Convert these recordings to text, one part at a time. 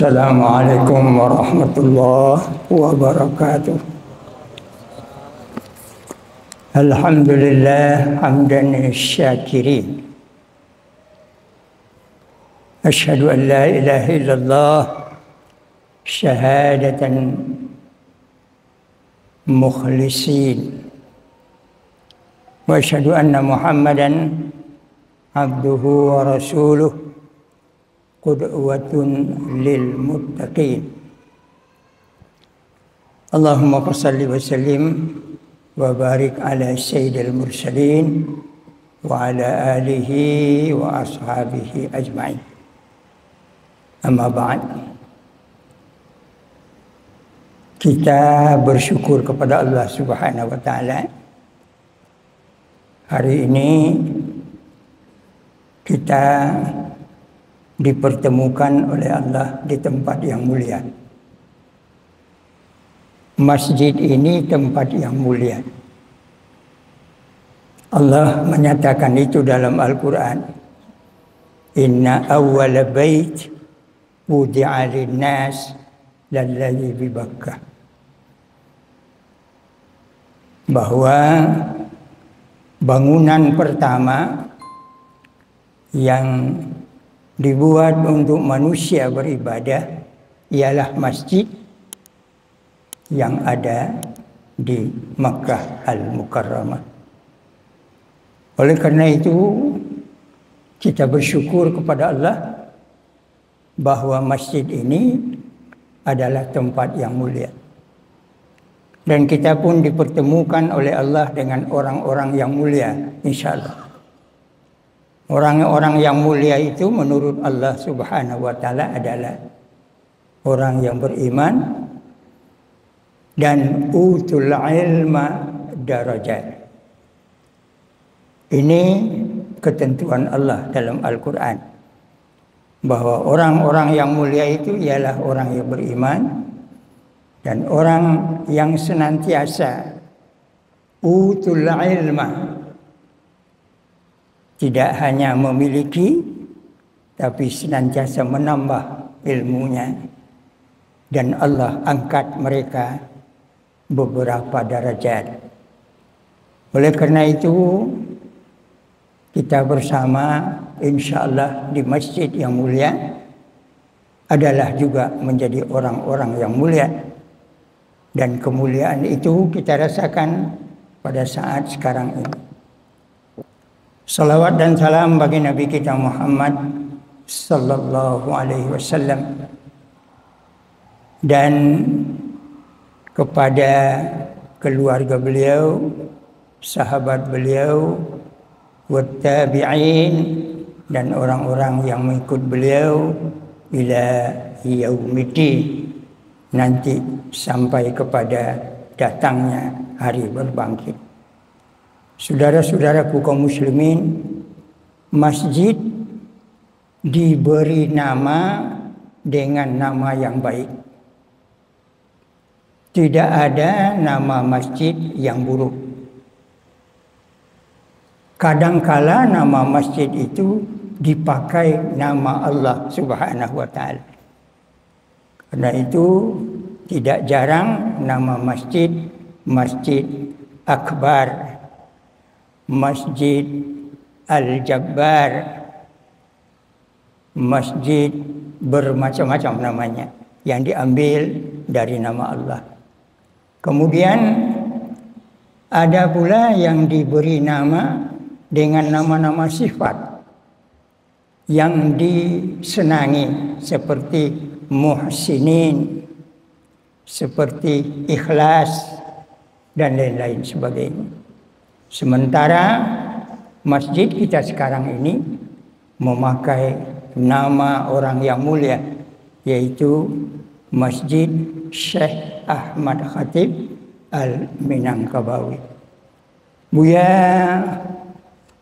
Assalamualaikum warahmatullahi wabarakatuh. Alhamdulillah hamdan syakirin. Asyhadu an la ilaha illallah syahadatan mukhlisin. Wa asyhadu anna Muhammadan abduhu wa rasuluh qudwatun lil muttaqin. Allahumma salli wa sallim wa barik ala sayyidil mursalin wa ala alihi wa ashabihi ajma'in. Amma ba'd. Kita bersyukur kepada Allah Subhanahu wa taala. Hari ini kita dipertemukan oleh Allah di tempat yang mulia. Masjid ini tempat yang mulia. Allah menyatakan itu dalam Al-Quran. Inna awwala bait wudi'a linnas lalladzi bi Bakkah. Bahwa bangunan pertama yang dibuat untuk manusia beribadah ialah masjid yang ada di Makkah Al-Mukarramah. Oleh karena itu kita bersyukur kepada Allah bahwa masjid ini adalah tempat yang mulia. Dan kita pun dipertemukan oleh Allah dengan orang-orang yang mulia, insyaallah. Orang-orang yang mulia itu menurut Allah Subhanahu wa taala adalah orang yang beriman dan utul ilma darajat. Ini ketentuan Allah dalam Al-Quran, bahwa orang-orang yang mulia itu ialah orang yang beriman dan orang yang senantiasa utul ilma, tidak hanya memiliki, tapi senantiasa menambah ilmunya. Dan Allah angkat mereka beberapa derajat. Oleh karena itu, kita bersama insyaallah di masjid yang mulia adalah juga menjadi orang-orang yang mulia. Dan kemuliaan itu kita rasakan pada saat sekarang ini. Salawat dan salam bagi Nabi kita Muhammad sallallahu alaihi wasallam dan kepada keluarga beliau, sahabat beliau, wattabi'in dan orang-orang yang mengikut beliau ila yaumiddin, nanti sampai kepada datangnya hari berbangkit. Saudara-saudaraku kaum muslimin, masjid diberi nama dengan nama yang baik. Tidak ada nama masjid yang buruk. Kadangkala nama masjid itu dipakai nama Allah Subhanahu wa taala. Karena itu tidak jarang nama masjid Masjid Akbar, Masjid Al-Jabbar, masjid bermacam-macam namanya yang diambil dari nama Allah. Kemudian ada pula yang diberi nama dengan nama-nama sifat yang disenangi seperti muhsinin, seperti ikhlas dan lain-lain sebagainya. Sementara masjid kita sekarang ini memakai nama orang yang mulia, yaitu Masjid Syekh Ahmad Khatib Al-Minangkabawi. Buya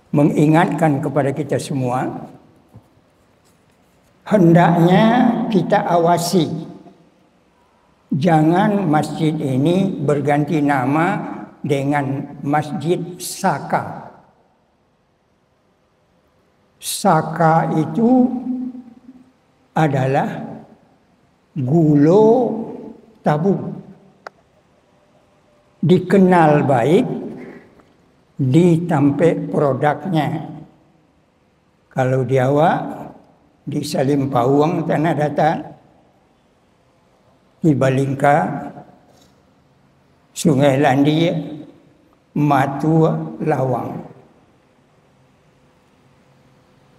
mengingatkan kepada kita semua, hendaknya kita awasi, jangan masjid ini berganti nama dengan Masjid Saka. Saka itu adalah gulo tabung. Dikenal baik, ditampek produknya. Kalau di awak, di Salim Pawang Tanah Datar, di Balingka, Sungai Landi, Matua, Lawang.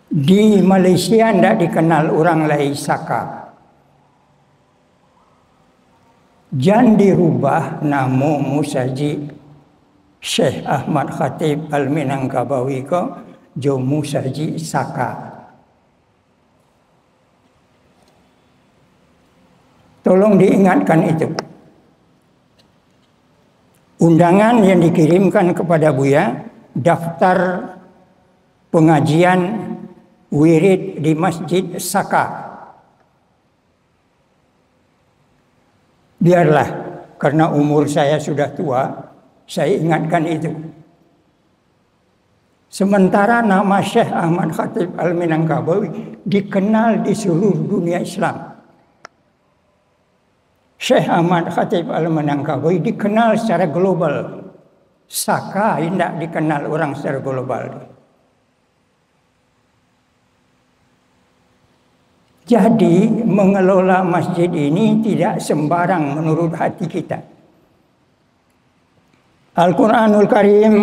Di Malaysia tidak dikenal orang lain Saka. Jangan dirubah nama Musaji Syekh Ahmad Khatib Al-Minangkabawi ko jo Musaji Saka. Tolong diingatkan itu. Undangan yang dikirimkan kepada Buya, daftar pengajian wirid di Masjid Saka. Biarlah, karena umur saya sudah tua, saya ingatkan itu. Sementara nama Syekh Ahmad Khatib Al-Minangkabawi dikenal di seluruh dunia Islam. Syekh Ahmad Khatib Al-Minangkabawi dikenal secara global. Saka tidak dikenal orang secara global. Jadi mengelola masjid ini tidak sembarang menurut hati kita. Al-Quranul Karim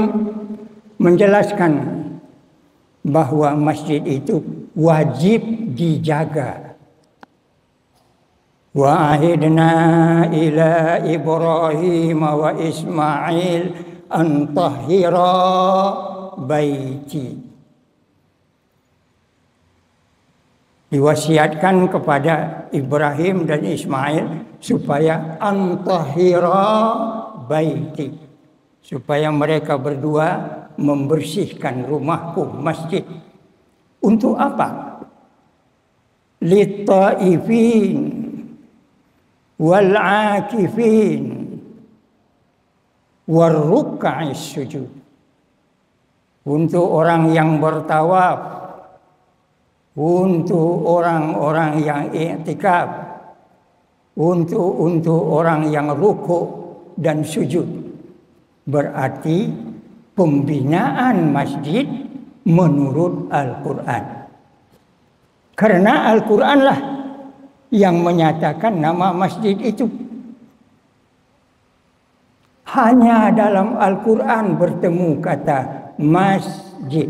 menjelaskan bahwa masjid itu wajib dijaga. Wa ahidna ila Ibrahim wa Ismail an tahhira baiti. Diwasiatkan kepada Ibrahim dan Ismail supaya antahira baiti, supaya mereka berdua membersihkan rumahku, masjid. Untuk apa? Littaifin wal akifin warruk'is sujud. Untuk orang yang bertawaf, untuk orang-orang yang i'tikaf, untuk orang yang rukuk dan sujud. Berarti pembinaan masjid menurut Al-Quran. Karena Al-Quranlah yang menyatakan nama masjid itu. Hanya dalam Al-Quran bertemu kata masjid.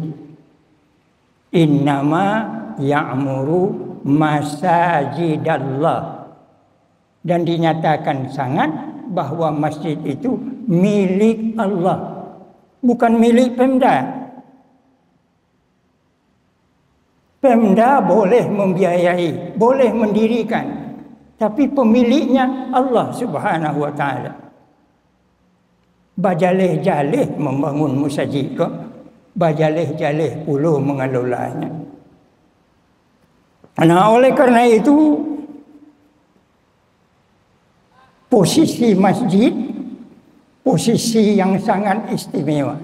Innama ya'muru masajidallah. Dan dinyatakan sangat bahwa masjid itu milik Allah, bukan milik Pemda. Pemda boleh membiayai, boleh mendirikan, tapi pemiliknya Allah Subhanahu wa taala. Bajaleh-jaleh membangun masjid kok, bajaleh-jaleh pula mengelolanya. Nah, oleh karena itu posisi masjid posisi yang sangat istimewa.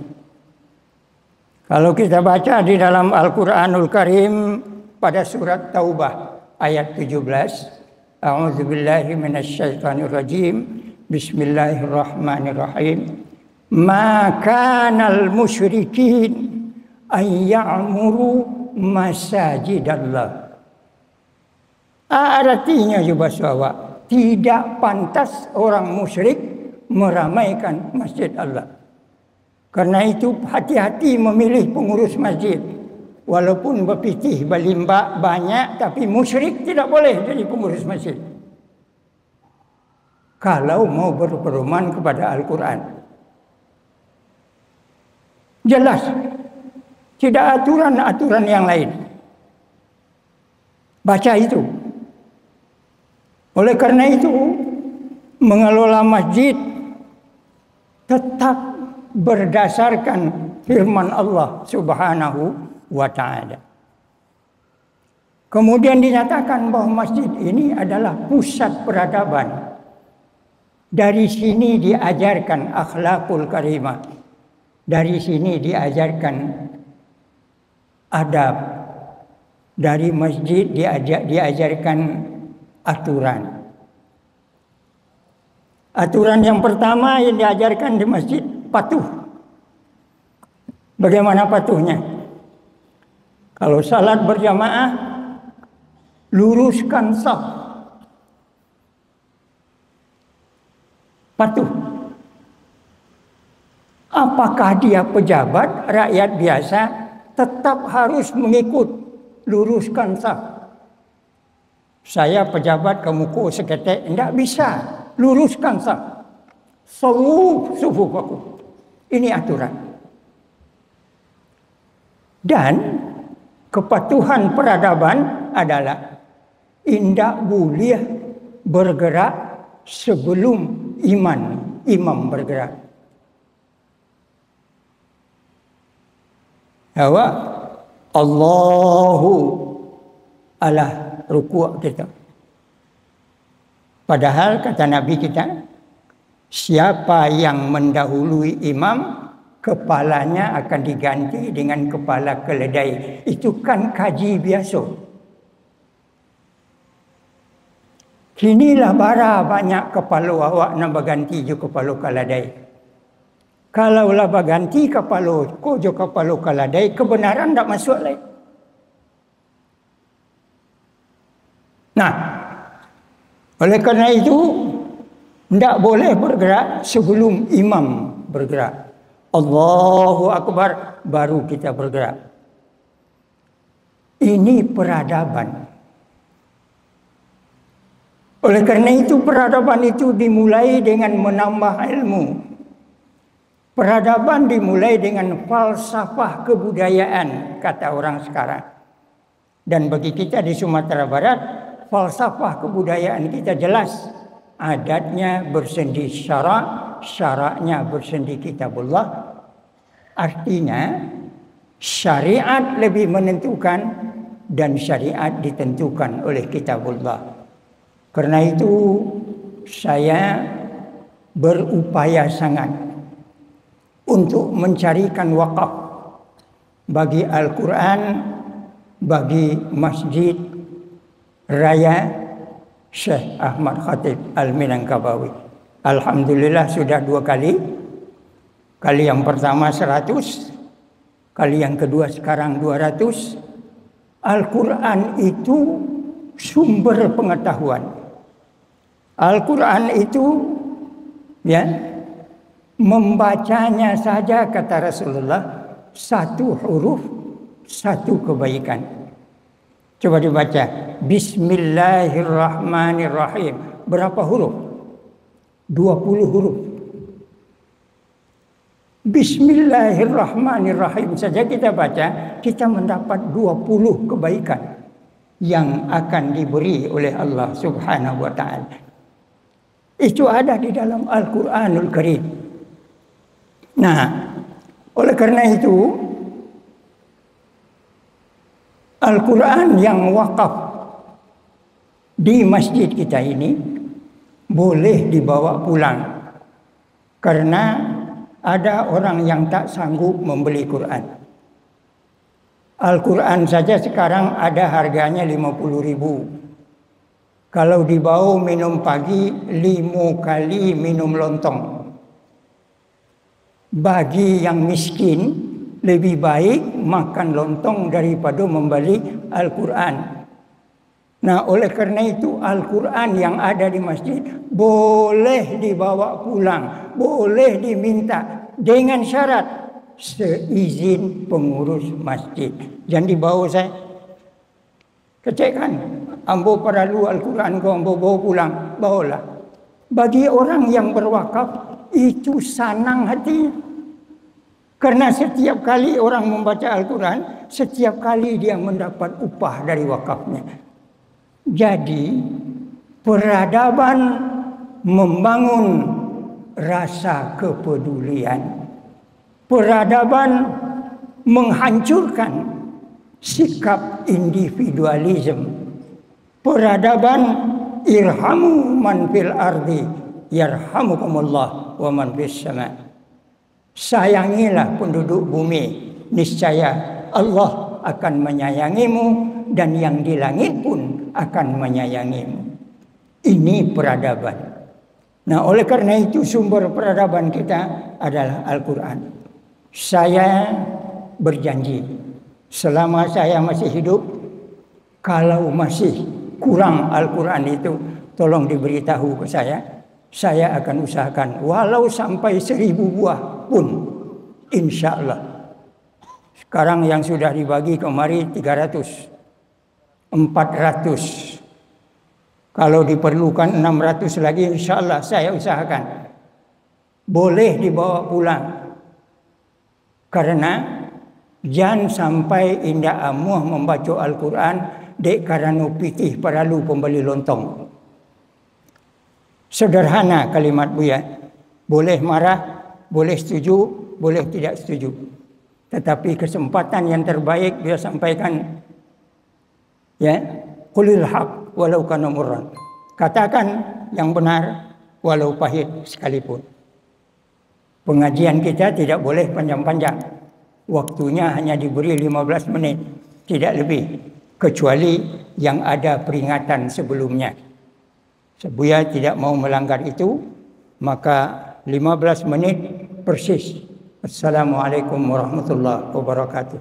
Kalau kita baca di dalam Al-Quranul Karim pada surat Taubah ayat 17, A'udzubillahi minasyaitonirrajim, Bismillahirrahmanirrahim. Ma kanal musyrikin an ya'muru masajidallah. Artinya juga bahwa tidak pantas orang musyrik meramaikan masjid Allah. Karena itu hati-hati memilih pengurus masjid. Walaupun berpitih, berlimbak banyak, tapi musyrik tidak boleh jadi pengurus masjid. Kalau mau berpedoman kepada Al-Quran. Jelas. Tidak aturan-aturan yang lain. Baca itu. Oleh karena itu, mengelola masjid tetap berdasarkan firman Allah Subhanahu wa ta'ala. Kemudian dinyatakan bahwa masjid ini adalah pusat peradaban. Dari sini diajarkan akhlakul karimah. Dari sini diajarkan adab. Dari masjid diajarkan aturan. Aturan yang pertama yang diajarkan di masjid, patuh. Bagaimana patuhnya? Kalau salat berjamaah, luruskan saf. Patuh. Apakah dia pejabat, rakyat biasa, tetap harus mengikut luruskan saf. Saya pejabat kamu ko seketek, tidak bisa. Luruskan saf. Sufuf aku. Ini aturan. Dan kepatuhan peradaban adalah tidak boleh bergerak sebelum imam bergerak. Bahwa Allahu ala ruku' kita. Padahal kata Nabi kita, siapa yang mendahului imam, kepalanya akan diganti dengan kepala keledai. Itu kan kaji biasa. Kinilah bara banyak kepala awak nak berganti je kepala keledai. Kalaulah berganti kepala ko je kepala keledai, kebenaran tak masuk lagi. Nah, oleh kerana itu tidak boleh bergerak sebelum imam bergerak. Allahu Akbar baru kita bergerak. Ini peradaban. Oleh kerana itu peradaban itu dimulai dengan menambah ilmu. Peradaban dimulai dengan falsafah kebudayaan, kata orang sekarang. Dan bagi kita di Sumatera Barat, falsafah kebudayaan kita jelas. Adatnya bersendi syarak, syaraknya bersendi kitabullah. Artinya syariat lebih menentukan dan syariat ditentukan oleh kitabullah. Karena itu saya berupaya sangat untuk mencarikan wakaf bagi Al-Quran, bagi Masjid Raya Syekh Ahmad Khatib Al-Minangkabawi. Alhamdulillah sudah 2 kali. Kali yang pertama 100, kali yang kedua sekarang 200. Al-Quran itu sumber pengetahuan. Al-Quran itu membacanya saja, kata Rasulullah, 1 huruf 1 kebaikan. Coba dibaca. Bismillahirrahmanirrahim. Berapa huruf? 20 huruf. Bismillahirrahmanirrahim saja kita baca, kita mendapat 20 kebaikan yang akan diberi oleh Allah Subhanahu wa ta'ala. Itu ada di dalam Al-Quranul Karim. Nah, oleh kerana itu Al-Quran yang wakaf di masjid kita ini boleh dibawa pulang. Karena ada orang yang tak sanggup membeli Quran. Al-Quran saja sekarang ada harganya 50.000. Kalau dibawa minum pagi 5 kali minum lontong. Bagi yang miskin lebih baik makan lontong daripada membeli Al-Quran. Nah, oleh kerana itu Al-Quran yang ada di masjid boleh dibawa pulang, boleh diminta dengan syarat seizin pengurus masjid. Jangan dibawa saya. Kecekkan, ambo perlu Al-Quran kau ambo bawa pulang, bawalah. Bagi orang yang berwakaf itu senang hatinya. Karena setiap kali orang membaca Al-Quran, setiap kali dia mendapat upah dari wakafnya. Jadi peradaban membangun rasa kepedulian. Peradaban menghancurkan sikap individualisme. Peradaban irhamu man fil ardi yarhamukumullah wa man fis sama. Sayangilah penduduk bumi, niscaya Allah akan menyayangimu dan yang di langit pun akan menyayangimu. Ini peradaban. Nah, oleh karena itu sumber peradaban kita adalah Al-Quran. Saya berjanji, selama saya masih hidup, kalau masih kurang Al-Quran itu, tolong diberitahu ke saya akan usahakan. Walau sampai 1000 buah pun, insya Allah. Sekarang yang sudah dibagi kemari 300, 400. Kalau diperlukan 600 lagi, insya Allah saya usahakan. Boleh dibawa pulang. Karena jangan sampai indah amuh membaca Al-Quran dek karena pitih paralu pembeli lontong. Sederhana kalimat Buya. Boleh marah, boleh setuju, boleh tidak setuju. Tetapi kesempatan yang terbaik dia sampaikan, ya, qulil haq walau kana murran. Katakan yang benar walau pahit sekalipun. Pengajian kita tidak boleh panjang-panjang. Waktunya hanya diberi 15 menit, tidak lebih, kecuali yang ada peringatan sebelumnya. Sebuya tidak mau melanggar itu, maka 15 menit persis. Assalamualaikum warahmatullahi wabarakatuh.